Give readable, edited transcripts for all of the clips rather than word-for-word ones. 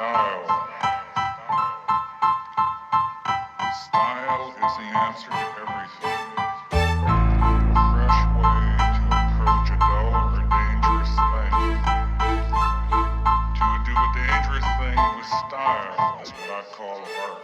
Style. Style is the answer to everything. A fresh way to approach a dull or dangerous thing. To do a dangerous thing with style is what I call art.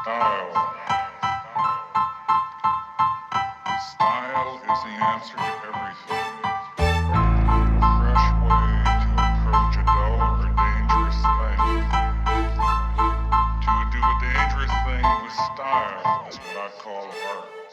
Style. Style is the answer to everything. A fresh way to approach a dull or dangerous thing. To do a dangerous thing with style is what I call art.